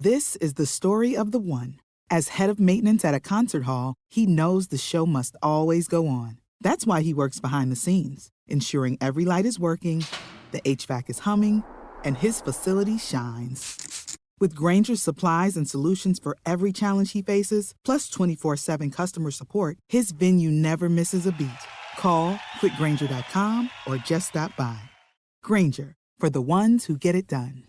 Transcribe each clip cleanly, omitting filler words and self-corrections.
This is the story of the one. As head of maintenance at a concert hall, he knows the show must always go on. That's why he works behind the scenes, ensuring every light is working, the HVAC is humming, and his facility shines. With Grainger's supplies and solutions for every challenge he faces, plus 24/7 customer support, his venue never misses a beat. Call quickgrainger.com or just stop by. Grainger, for the ones who get it done.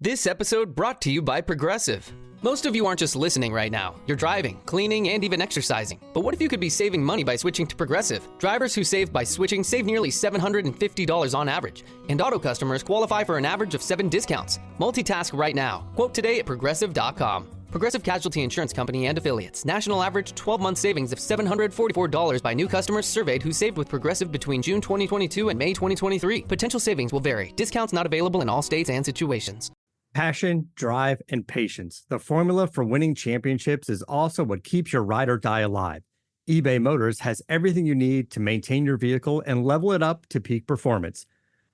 This episode brought to you by Progressive. Most of you aren't just listening right now. You're driving, cleaning, and even exercising. But what if you could be saving money by switching to Progressive? Drivers who save by switching save nearly $750 on average. And auto customers qualify for an average of 7 discounts. Multitask right now. Quote today at Progressive.com. Progressive Casualty Insurance Company and Affiliates. National average 12-month savings of $744 by new customers surveyed who saved with Progressive between June 2022 and May 2023. Potential savings will vary. Discounts not available in all states and situations. Passion, drive, and patience. The formula for winning championships is also what keeps your ride or die alive. eBay Motors has everything you need to maintain your vehicle and level it up to peak performance.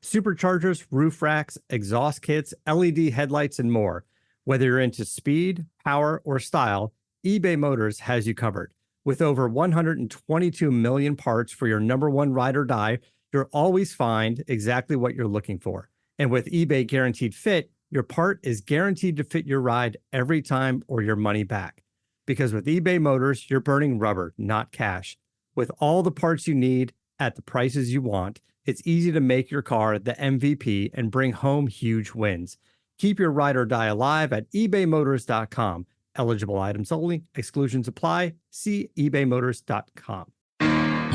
Superchargers, roof racks, exhaust kits, LED headlights, and more. Whether you're into speed, power, or style, eBay Motors has you covered. With over 122 million parts for your number one ride or die, you'll always find exactly what you're looking for. And with eBay Guaranteed Fit, your part is guaranteed to fit your ride every time or your money back. Because with eBay Motors, you're burning rubber, not cash. With all the parts you need at the prices you want, it's easy to make your car the MVP and bring home huge wins. Keep your ride or die alive at ebaymotors.com. Eligible items only. Exclusions apply. See ebaymotors.com.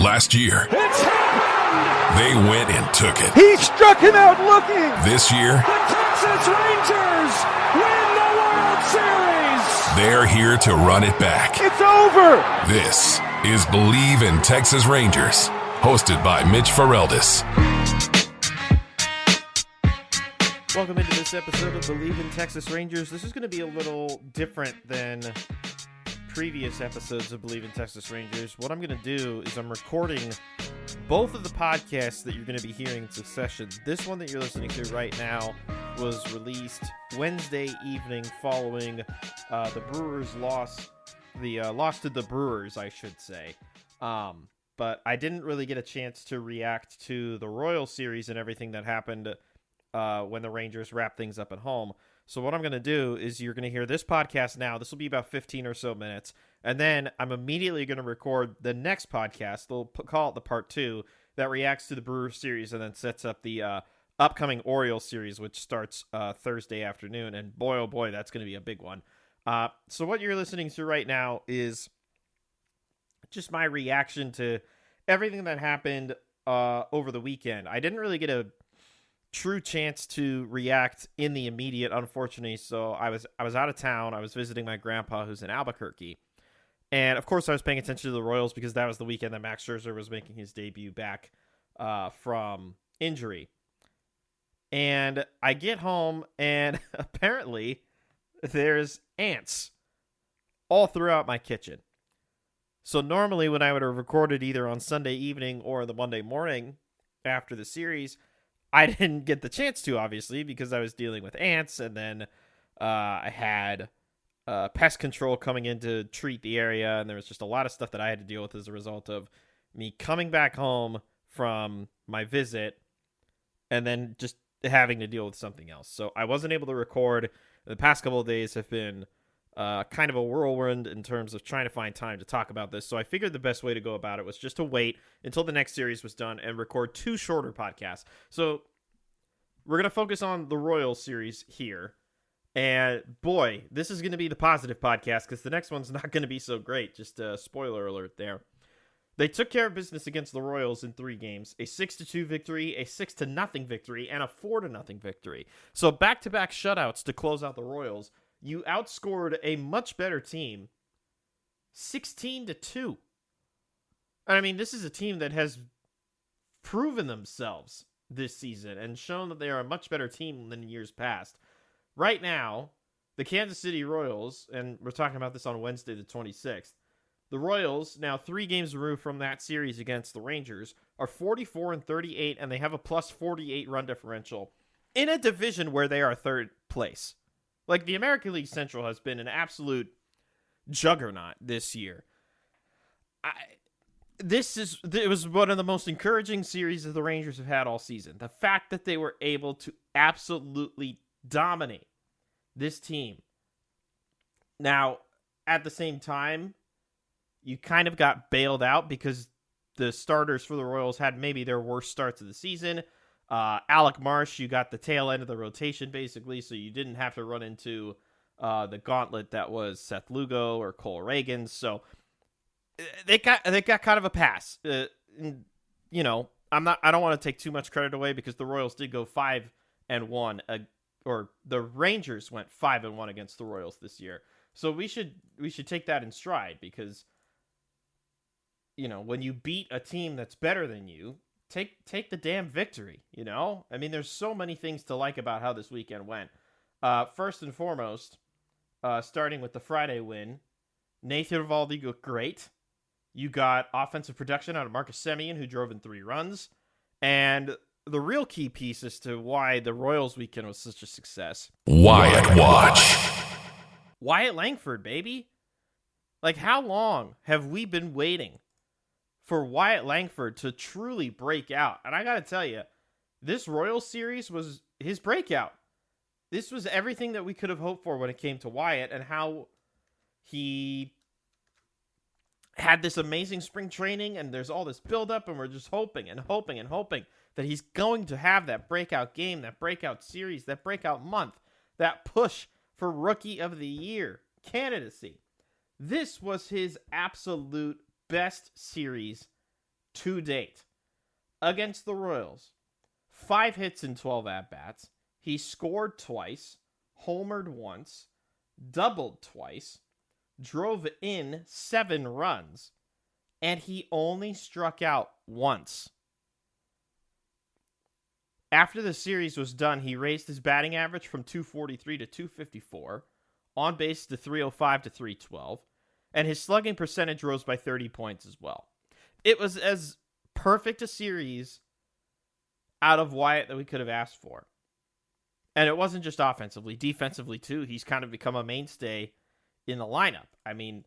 Last year, It's happened! they went and took it. He struck him out looking! This year, The Texas Rangers win the World Series! they're here to run it back. It's over! This is Believe in Texas Rangers, hosted by Mitch Ferreldis. Welcome into this episode of Believe in Texas Rangers. This is going to be a little different than previous episodes of Believe in Texas Rangers. What I'm going to do is I'm recording both of the podcasts that you're going to be hearing in succession. This one that you're listening to right now was released Wednesday evening following the Brewers loss, loss to the Brewers, I should say. But I didn't really get a chance to react to the Royal series and everything that happened when the Rangers wrap things up at home. So what I'm going to do is you're going to hear this podcast now. This will be about 15 or so minutes. And then I'm immediately going to record the next podcast. They'll call it the part 2 that reacts to the Brewers series and then sets up the upcoming Orioles series, which starts Thursday afternoon. And boy, oh boy, that's going to be a big one. So what you're listening to right now is just my reaction to everything that happened over the weekend. I didn't really get a true chance to react in the immediate, unfortunately. So I was out of town. I was visiting my grandpa who's in Albuquerque. And of course I was paying attention to the Royals because that was the weekend that Max Scherzer was making his debut back from injury. And I get home and apparently there's ants all throughout my kitchen. So normally when I would have recorded either on Sunday evening or the Monday morning after the series, I didn't get the chance to, obviously, because I was dealing with ants, and then I had pest control coming in to treat the area, and there was just a lot of stuff that I had to deal with as a result of me coming back home from my visit and then just having to deal with something else. So I wasn't able to record. The past couple of days have been kind of a whirlwind in terms of trying to find time to talk about this. So I figured the best way to go about it was just to wait until the next series was done and record 2 shorter podcasts. So we're going to focus on the Royals series here. And boy, this is going to be the positive podcast because the next one's not going to be so great. Just a spoiler alert there. They took care of business against the Royals in 3 games, a 6-2 victory, a 6-0 victory, and a 4-0 victory. So back-to-back shutouts to close out the Royals. You outscored a much better team 16-2. And I mean, this is a team that has proven themselves this season and shown that they are a much better team than years past. Right now, the Kansas City Royals, and we're talking about this on Wednesday the 26th, the Royals, now 3 games removed from that series against the Rangers, are 44-38, and they have a plus 48 run differential in a division where they are place. Like, the American League Central has been an absolute juggernaut this year. It was one of the most encouraging series that the Rangers have had all season. The fact that they were able to absolutely dominate this team. Now, at the same time, you kind of got bailed out because the starters for the Royals had maybe their worst starts of the season. Alec Marsh, you got the tail end of the rotation, basically, so you didn't have to run into the gauntlet that was Seth Lugo or Cole Reagan. So they got kind of a pass. I don't want to take too much credit away because the Royals did go 5-1, or the Rangers went 5-1 against the Royals this year. So we should take that in stride because, when you beat a team that's better than you, take the damn victory, I mean, there's so many things to like about how this weekend went. First and foremost, starting with the Friday win, Nathan Eovaldi looked great. You got offensive production out of Marcus Semien, who drove in 3 runs. And the real key piece as to why the Royals weekend was such a success. Wyatt Watch. Wyatt Langford, baby. Like, how long have we been waiting for Wyatt Langford to truly break out? And I got to tell you, this Royals series was his breakout. This was everything that we could have hoped for when it came to Wyatt, and how he had this amazing spring training, and there's all this buildup, and we're just hoping and hoping and hoping that he's going to have that breakout game, that breakout series, that breakout month, that push for Rookie of the Year candidacy. This was his absolute best series to date against the Royals. 5 hits in 12 at-bats. He scored twice, homered once, doubled twice, drove in 7 runs, and he only struck out once. After the series was done, he raised his batting average from 243 to 254, on base to 305 to 312, and his slugging percentage rose by 30 points as well. It was as perfect a series out of Wyatt that we could have asked for. And it wasn't just offensively, defensively too. He's kind of become a mainstay in the lineup. I mean,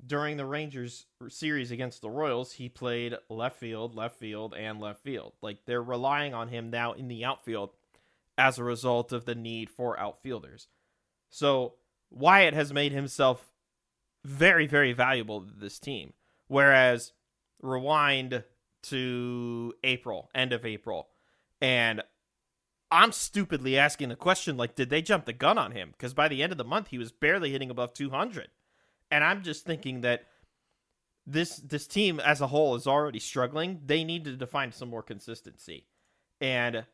during the Rangers series against the Royals, he played left field, and left field. Like, they're relying on him now in the outfield as a result of the need for outfielders. So Wyatt has made himself very, very valuable to this team. Whereas, rewind to April, end of April, and I'm stupidly asking the question, like, did they jump the gun on him? Because by the end of the month, he was barely hitting above 200. And I'm just thinking that this team as a whole is already struggling. They needed to find some more consistency. And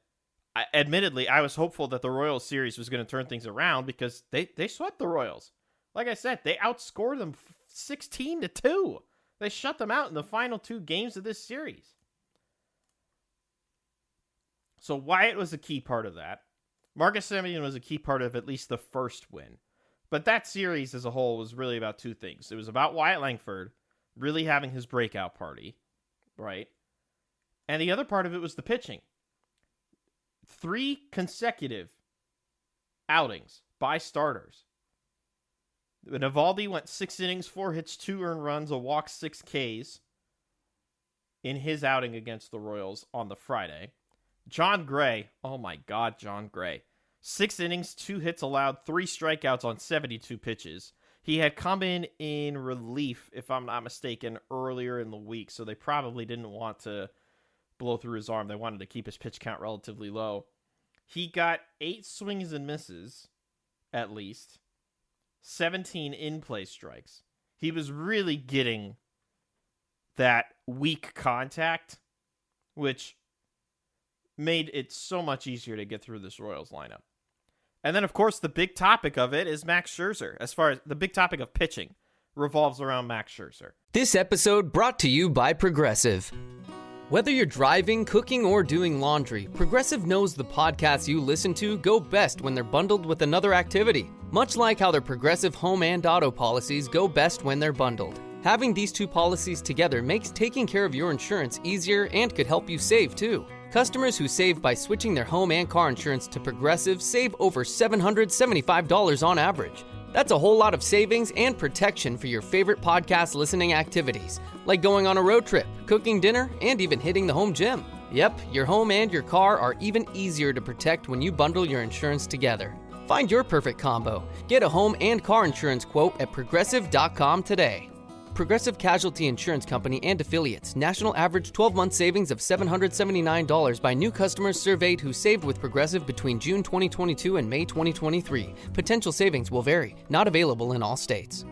admittedly, I was hopeful that the Royals series was going to turn things around because they swept the Royals. Like I said, they outscored them 16-2. They shut them out in the final 2 games of this series. So Wyatt was a key part of that. Marcus Semien was a key part of at least the first win. But that series as a whole was really about 2 things. It was about Wyatt Langford really having his breakout party, right? And the other part of it was the pitching. 3 consecutive outings by starters. Eovaldi went 6 innings, 4 hits, 2 earned runs, a walk, 6 Ks in his outing against the Royals on the Friday. John Gray, oh my God, John Gray. 6 innings, 2 hits allowed, 3 strikeouts on 72 pitches. He had come in relief, if I'm not mistaken, earlier in the week, so they probably didn't want to blow through his arm. They wanted to keep his pitch count relatively low. He got 8 swings and misses, at least. 17 in-play strikes. He was really getting that weak contact, which made it so much easier to get through this Royals lineup. And then, of course, the big topic of it is Max Scherzer. As far as the big topic of pitching revolves around Max Scherzer. This episode brought to you by Progressive. Whether you're driving, cooking, or doing laundry, Progressive knows the podcasts you listen to go best when they're bundled with another activity. Much like how their Progressive home and auto policies go best when they're bundled. Having these 2 policies together makes taking care of your insurance easier and could help you save, too. Customers who save by switching their home and car insurance to Progressive save over $775 on average. That's a whole lot of savings and protection for your favorite podcast listening activities, like going on a road trip, cooking dinner, and even hitting the home gym. Yep, your home and your car are even easier to protect when you bundle your insurance together. Find your perfect combo. Get a home and car insurance quote at Progressive.com today. Progressive Casualty Insurance Company and Affiliates. National average 12-month savings of $779 by new customers surveyed who saved with Progressive between June 2022 and May 2023. Potential savings will vary. Not available in all states.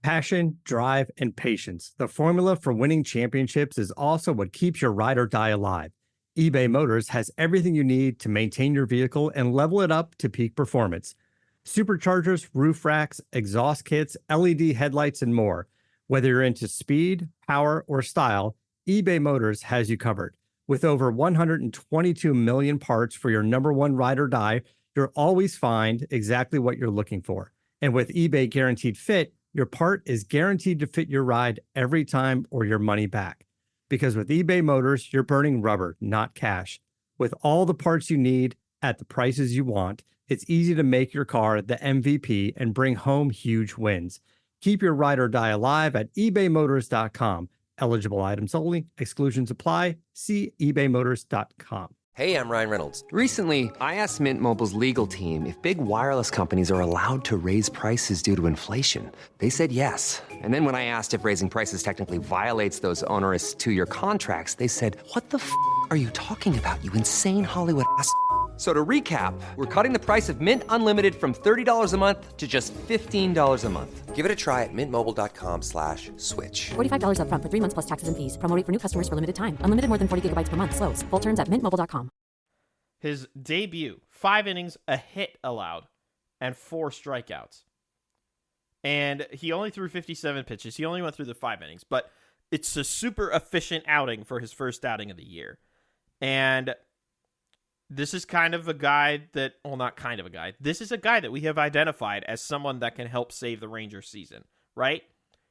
Passion, drive, and patience. The formula for winning championships is also what keeps your ride or die alive. eBay Motors has everything you need to maintain your vehicle and level it up to peak performance. Superchargers, roof racks, exhaust kits, LED headlights, and more. Whether you're into speed, power, or style, eBay Motors has you covered. With over 122 million parts for your number one ride or die, you'll always find exactly what you're looking for. And with eBay Guaranteed Fit, your part is guaranteed to fit your ride every time or your money back. Because with eBay Motors, you're burning rubber, not cash. With all the parts you need at the prices you want, it's easy to make your car the MVP and bring home huge wins. Keep your ride or die alive at ebaymotors.com. Eligible items only. Exclusions apply. See ebaymotors.com. Hey, I'm Ryan Reynolds. Recently, I asked Mint Mobile's legal team if big wireless companies are allowed to raise prices due to inflation. They said yes. And then when I asked if raising prices technically violates those onerous two-year contracts, they said, "What the f*** are you talking about, you insane Hollywood ass?" So to recap, we're cutting the price of Mint Unlimited from $30 a month to just $15 a month. Give it a try at mintmobile.com/switch. $45 up front for 3 months plus taxes and fees. Promo rate for new customers for limited time. Unlimited more than 40 gigabytes per month. Slows full terms at mintmobile.com. His debut, 5 innings, a hit allowed, and 4 strikeouts. And he only threw 57 pitches. He only went through the 5 innings, but it's a super efficient outing for his first outing of the year. And this is kind of a guy that, well, not kind of a guy. This is a guy that we have identified as someone that can help save the Rangers season, right?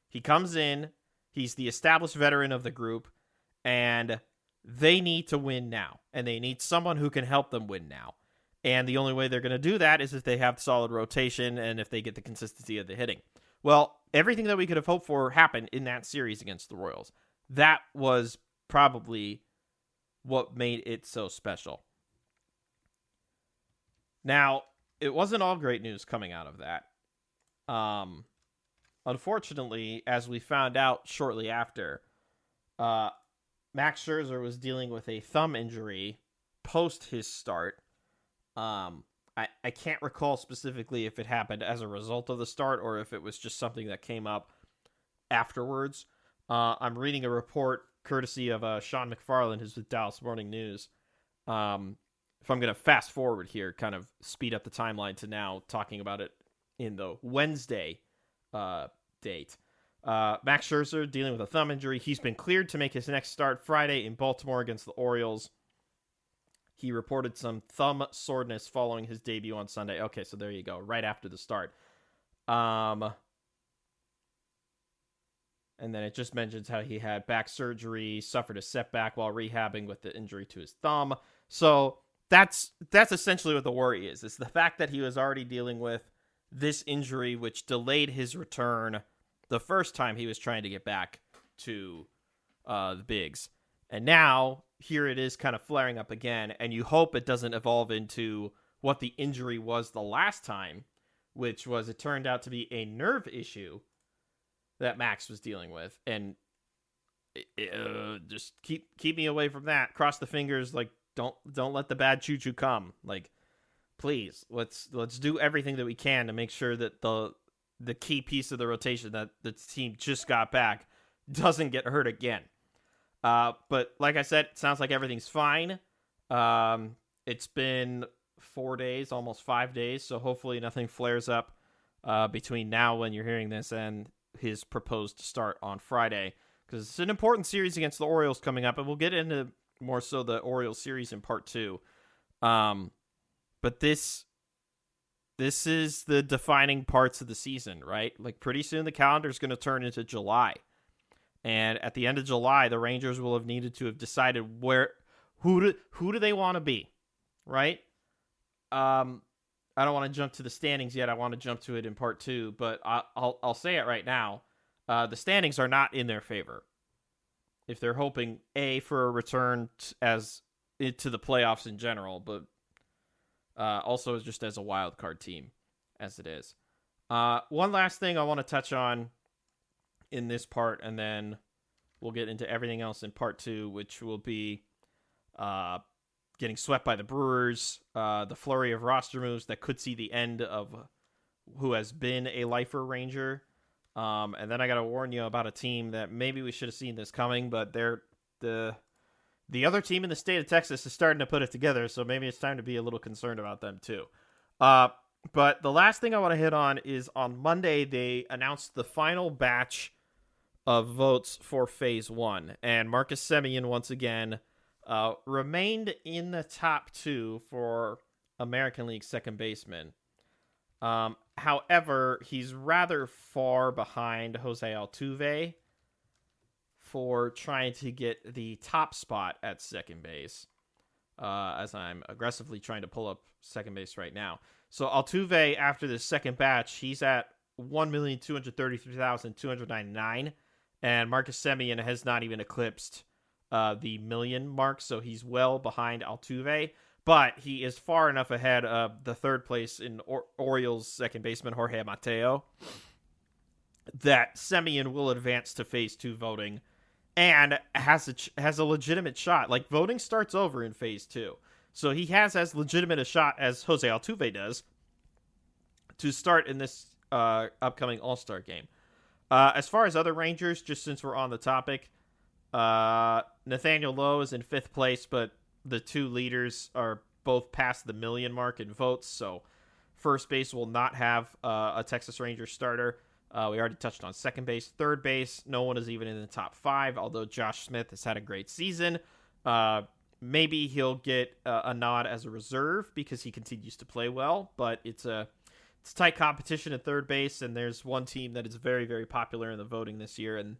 He comes in, he's the established veteran of the group, and they need to win now. And they need someone who can help them win now. And the only way they're going to do that is if they have solid rotation and if they get the consistency of the hitting. Well, everything that we could have hoped for happened in that series against the Royals. That was probably what made it so special. Now, it wasn't all great news coming out of that. Unfortunately, as we found out shortly after, Max Scherzer was dealing with a thumb injury post his start. I can't recall specifically if it happened as a result of the start or if it was just something that came up afterwards. I'm reading a report courtesy of Sean McFarland, who's with Dallas Morning News. If I'm going to fast forward here, kind of speed up the timeline to now talking about it in the Wednesday date. Max Scherzer dealing with a thumb injury. He's been cleared to make his next start Friday in Baltimore against the Orioles. He reported some thumb soreness following his debut on Sunday. Okay, so there you go, right after the start. And then it just mentions how he had back surgery, suffered a setback while rehabbing with the injury to his thumb. So that's essentially what the worry is. It's the fact that he was already dealing with this injury, which delayed his return the first time he was trying to get back to the bigs. And now, here it is kind of flaring up again, and you hope it doesn't evolve into what the injury was the last time, which was it turned out to be a nerve issue that Max was dealing with. And just keep me away from that. Cross the fingers, like, don't let the bad choo-choo come. Like, please, let's do everything that we can to make sure that the key piece of the rotation that the team just got back doesn't get hurt again. But like I said, it sounds like everything's fine. It's been 4 days, almost 5 days, so hopefully nothing flares up between now when you're hearing this and his proposed start on Friday, because it's an important series against the Orioles coming up, and we'll get into more so the Orioles series in part 2. But this is the defining parts of the season, right? Like, pretty soon the calendar is going to turn into July. And at the end of July, the Rangers will have needed to have decided who do they want to be, right? I don't want to jump to the standings yet. I want to jump to it in part 2, but I'll say it right now. The standings are not in their favor. If they're hoping for a return to the playoffs in general, but also just as a wild card team as it is. One last thing I want to touch on in this part, and then we'll get into everything else in part 2, which will be getting swept by the Brewers, the flurry of roster moves that could see the end of who has been a lifer Ranger. And then I got to warn you about a team that maybe we should have seen this coming, but they're the other team in the state of Texas is starting to put it together, so maybe it's time to be a little concerned about them too. But the last thing I want to hit on is on Monday, they announced the final batch of votes for Phase 1. And Marcus Semien, once again, remained in the top 2 for American League second baseman. However, he's rather far behind Jose Altuve for trying to get the top spot at second base, as I'm aggressively trying to pull up second base right now. So Altuve, after the second batch, he's at 1,233,299, and Marcus Semien has not even eclipsed the million mark, so he's well behind Altuve, but he is far enough ahead of the third place in Orioles second baseman Jorge Mateo that Semien will advance to Phase 2 voting and has a legitimate shot. Like, voting starts over in Phase 2. So he has as legitimate a shot as Jose Altuve does to start in this upcoming All-Star game. As far as other Rangers, just since we're on the topic, Nathaniel Lowe is in 5th place, but the two leaders are both past the million mark in votes, so first base will not have a Texas Rangers starter. We already touched on second base. Third base, no one is even in the top 5, although Josh Smith has had a great season. Maybe he'll get a nod as a reserve because he continues to play well, but it's tight competition at third base, and there's one team that is very, very popular in the voting this year, and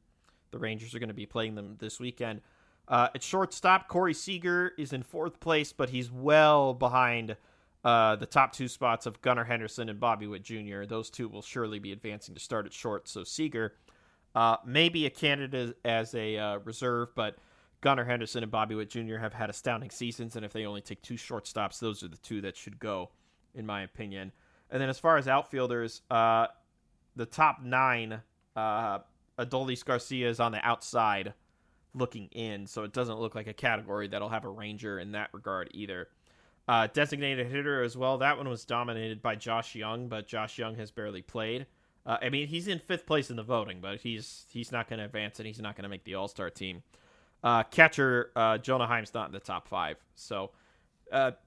the Rangers are going to be playing them this weekend. At shortstop, Corey Seager is in 4th place, but he's well behind the top 2 spots of Gunnar Henderson and Bobby Witt Jr. Those two will surely be advancing to start at short, so Seager may be a candidate as a reserve, but Gunnar Henderson and Bobby Witt Jr. have had astounding seasons, and if they only take 2 shortstops, those are the 2 that should go, in my opinion. And then as far as outfielders, the top 9, Adolis Garcia is on the outside looking in, so it doesn't look like a category that'll have a Ranger in that regard either. Designated hitter as well, that one was dominated by Josh Young, but Josh Young has barely played. I mean, he's in 5th place in the voting, but he's not going to advance, and he's not going to make the All-Star team. Catcher, Jonah Heim's not in the top 5. So,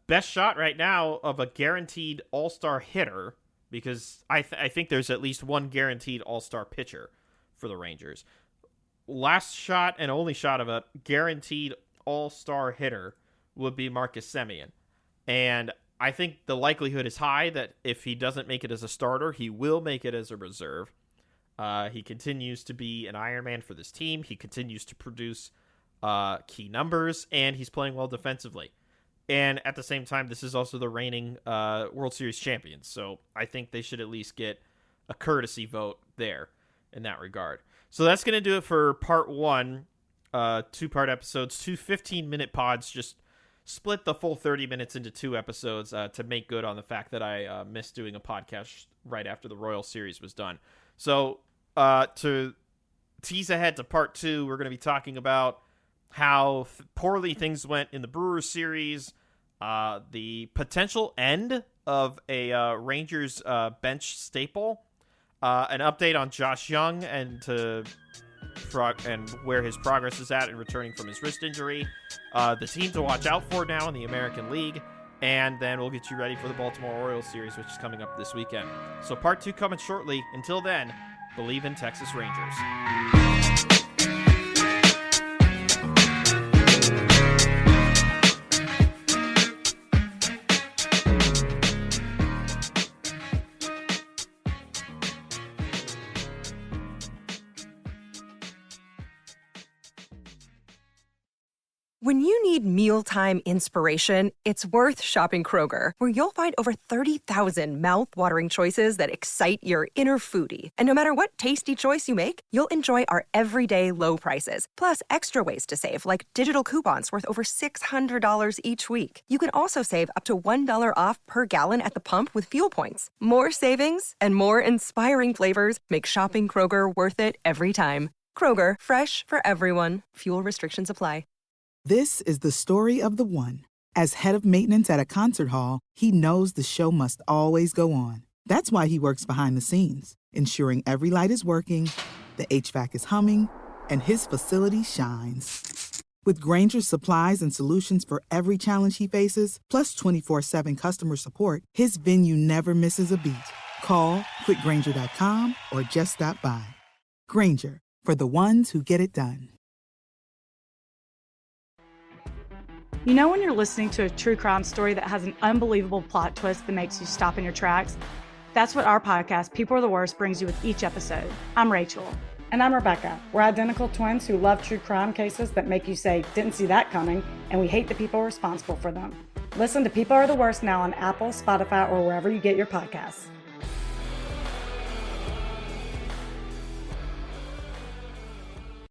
best shot right now of a guaranteed All-Star hitter, because I think there's at least one guaranteed All-Star pitcher for the Rangers. Last shot and only shot of a guaranteed All-Star hitter would be Marcus Semien. And I think the likelihood is high that if he doesn't make it as a starter, he will make it as a reserve. He continues to be an Iron Man for this team. He continues to produce key numbers, and he's playing well defensively. And at the same time, this is also the reigning World Series champions, so I think they should at least get a courtesy vote there in that regard. So that's going to do it for part 1, 2-part episodes, 2 15-minute pods, just split the full 30 minutes into 2 episodes to make good on the fact that I missed doing a podcast right after the Royal Series was done. So to tease ahead to part 2, we're going to be talking about how poorly things went in the Brewers series, the potential end of a Rangers bench staple, an update on Josh Young and where his progress is at in returning from his wrist injury, the team to watch out for now in the American League, and then we'll get you ready for the Baltimore Orioles series, which is coming up this weekend. So part 2 coming shortly. Until then, believe in Texas Rangers. When you need mealtime inspiration, it's worth shopping Kroger, where you'll find over 30,000 mouth-watering choices that excite your inner foodie. And no matter what tasty choice you make, you'll enjoy our everyday low prices, plus extra ways to save, like digital coupons worth over $600 each week. You can also save up to $1 off per gallon at the pump with fuel points. More savings and more inspiring flavors make shopping Kroger worth it every time. Kroger, fresh for everyone. Fuel restrictions apply. This is the story of the one. As head of maintenance at a concert hall, he knows the show must always go on. That's why he works behind the scenes, ensuring every light is working, the HVAC is humming, and his facility shines. With Grainger's supplies and solutions for every challenge he faces, plus 24/7 customer support, his venue never misses a beat. Call quickgrainger.com or just stop by. Grainger, for the ones who get it done. You know when you're listening to a true crime story that has an unbelievable plot twist that makes you stop in your tracks? That's what our podcast, People Are the Worst, brings you with each episode. I'm Rachel. And I'm Rebecca. We're identical twins who love true crime cases that make you say, didn't see that coming, and we hate the people responsible for them. Listen to People Are the Worst now on Apple, Spotify, or wherever you get your podcasts.